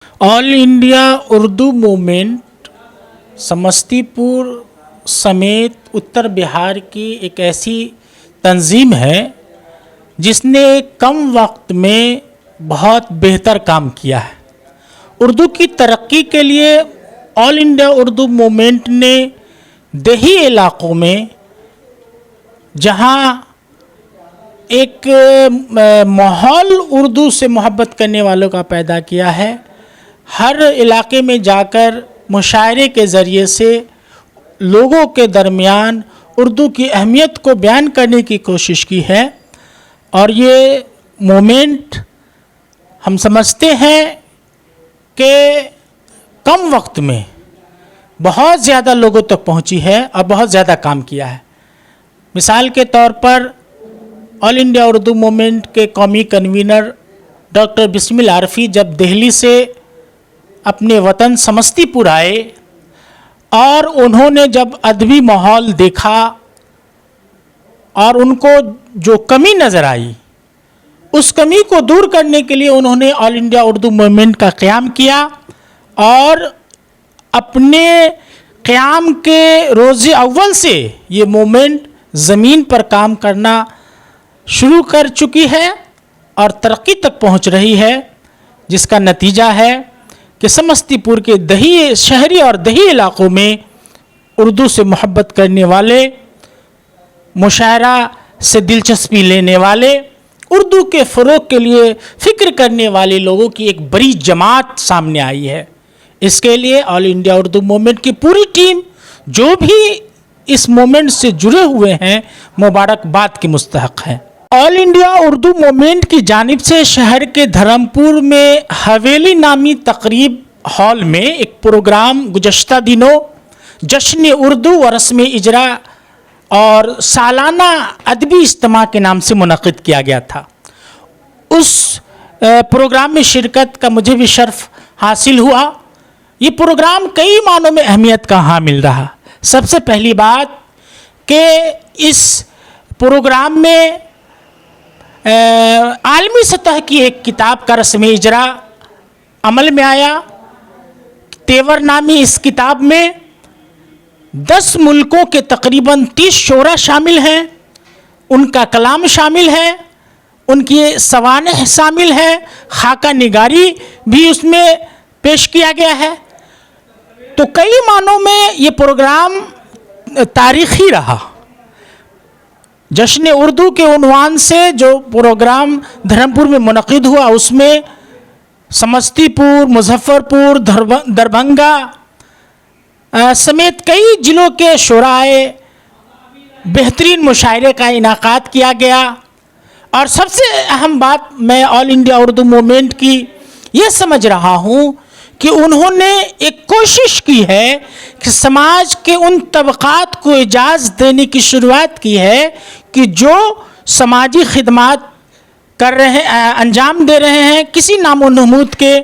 All India Urdu movement समस्ती पुर समेत उत्तर बिहार की एक ऐसी तंजीम है जिसने कम वक्त में बहुत बेहतर काम किया है। उर्दू की तरक्की के लिए ऑल इंडिया उर्दू मूवमेंट ने देही इलाकों में जहां एक माहौल उर्दू से मोहब्बत करने वालों का पैदा किया है, हर इलाके में जाकर मुशायरे के ज़रिए से लोगों के दरमियान उर्दू की अहमियत को बयान करने की कोशिश की है। और ये मूवमेंट हम समझते हैं कि कम वक्त में बहुत ज़्यादा लोगों तक पहुंची है और बहुत ज़्यादा काम किया है। मिसाल के तौर पर ऑल इंडिया उर्दू मूवमेंट के कौमी कन्वीनर डॉक्टर बिस्मिल आरफी जब दिल्ली से अपने वतन समस्तीपुर आए और उन्होंने जब अदबी माहौल देखा और उनको जो कमी नज़र आई, उस कमी को दूर करने के लिए उन्होंने ऑल इंडिया उर्दू मूवमेंट का क़याम किया और अपने क़याम के रोज़े अव्वल से ये मूवमेंट ज़मीन पर काम करना शुरू कर चुकी है और तरक्की तक पहुंच रही है, जिसका नतीजा है कि समस्तीपुर के दही शहरी और दही इलाकों में उर्दू से मोहब्बत करने वाले, मुशायरा से दिलचस्पी लेने वाले, उर्दू के फ़रोग़ के लिए फ़िक्र करने वाले लोगों की एक बड़ी जमात सामने आई है। इसके लिए ऑल इंडिया उर्दू मूवमेंट की पूरी टीम, जो भी इस मूवमेंट से जुड़े हुए हैं, मुबारकबाद के मुस्तहक़ हैं। ऑल इंडिया उर्दू मूवमेंट की जानिब से शहर के धर्मपुर में हवेली नामी तकरीब हॉल में एक प्रोग्राम गुज़श्ता दिनों जश्न उर्दू व रस्म इजरा और सालाना अदबी इज्तिमा के नाम से मुनक़िद किया गया था। उस प्रोग्राम में शिरकत का मुझे भी शर्फ हासिल हुआ। ये प्रोग्राम कई मानों में अहमियत का हामिल रहा। सबसे पहली बात कि इस प्रोग्राम में आलमी सतह की एक किताब का रस्म इजरा अमल में आया। तेवर नामी इस किताब में 10 मुल्कों के तकरीबन 30 शोरा शामिल हैं, उनका कलाम शामिल है, उनकी सवानेह शामिल है, खाका निगारी भी उसमें पेश किया गया है। तो कई मानों में ये प्रोग्राम तारीख़ी रहा। जश्न उर्दू के उन्वान से जो प्रोग्राम धर्मपुर में मुनक़िद हुआ, उसमें समस्तीपुर, मुज़फ़्फ़रपुर, दरभंगा समेत कई ज़िलों के शोराए बेहतरीन मुशायरे का इनाक़ाद किया गया। और सबसे अहम बात मैं ऑल इंडिया उर्दू मूवमेंट की ये समझ रहा हूँ कि उन्होंने एक कोशिश की है कि समाज के उन तबक़ात को इजाज़त देने की शुरुआत की है कि जो समाजी खिदमात कर रहे हैं, अंजाम दे रहे हैं किसी नामो नमूद के,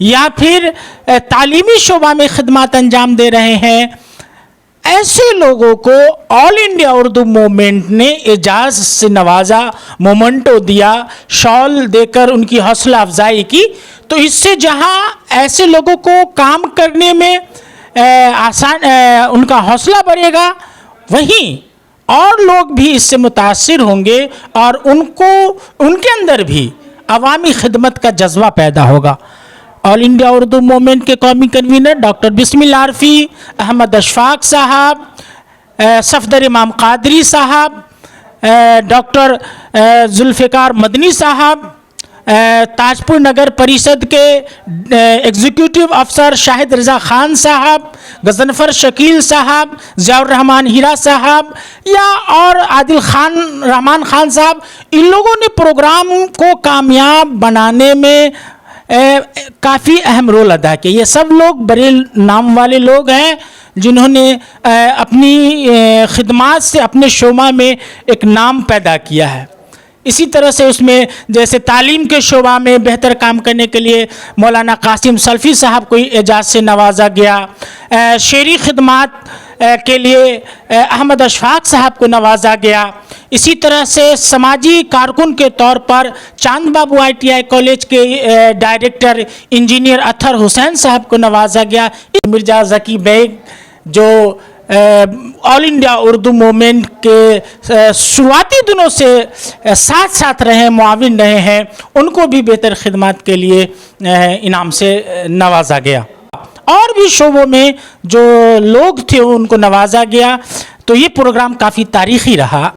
या फिर तालीमी शोबा में खिदमत अंजाम दे रहे हैं, ऐसे लोगों को ऑल इंडिया उर्दू मूवमेंट ने एजाज़ से नवाजा, मोमेंटो दिया, शॉल देकर उनकी हौसला अफजाई की। तो इससे जहां ऐसे लोगों को काम करने में उनका हौसला बढ़ेगा, वहीं और लोग भी इससे मुतासिर होंगे और उनके अंदर भी अवामी खिदमत का जज्बा पैदा होगा। ऑल इंडिया उर्दू मूवमेंट के कौमी कन्वीनर डॉक्टर बिस्मिल आरफी, अहमद अशफाक साहब, सफदर इमाम कादरी साहब, डॉक्टर जुल्फ़िकार मदनी साहब, ताजपुर नगर परिषद के एग्जीक्यूटिव अफसर शाहिद रज़ा ख़ान साहब, गज़नफ़र शकील साहब, ज़ियाउर रहमान हीरा साहब या और आदिल खान रहमान ख़ान साहब, इन लोगों ने प्रोग्राम को कामयाब बनाने में काफ़ी अहम रोल अदा किया। ये सब लोग बड़े नाम वाले लोग हैं जिन्होंने अपनी खिदमात से अपने शोबा में एक नाम पैदा किया है। इसी तरह से उसमें जैसे तालीम के शोबा में बेहतर काम करने के लिए मौलाना कासिम सल्फ़ी साहब को एजाज़ से नवाजा गया। शेरी खिदमात کے لیے احمد اشفاق صاحب کو نوازا گیا. اسی طرح سے سماجی کارکن کے طور پر چاند بابو ITI کالج کے ڈائریکٹر انجینئر اطہر حسین صاحب کو نوازا گیا. مرزا ذکی بیگ جو آل انڈیا اردو موومنٹ کے شروعاتی دنوں سے ساتھ رہے، معاون رہے ہیں، ان کو بھی بہتر خدمات کے لیے انعام سے نوازا گیا. اور بھی شعبوں میں جو لوگ تھے ان کو نوازا گیا. تو یہ پروگرام کافی تاریخی رہا.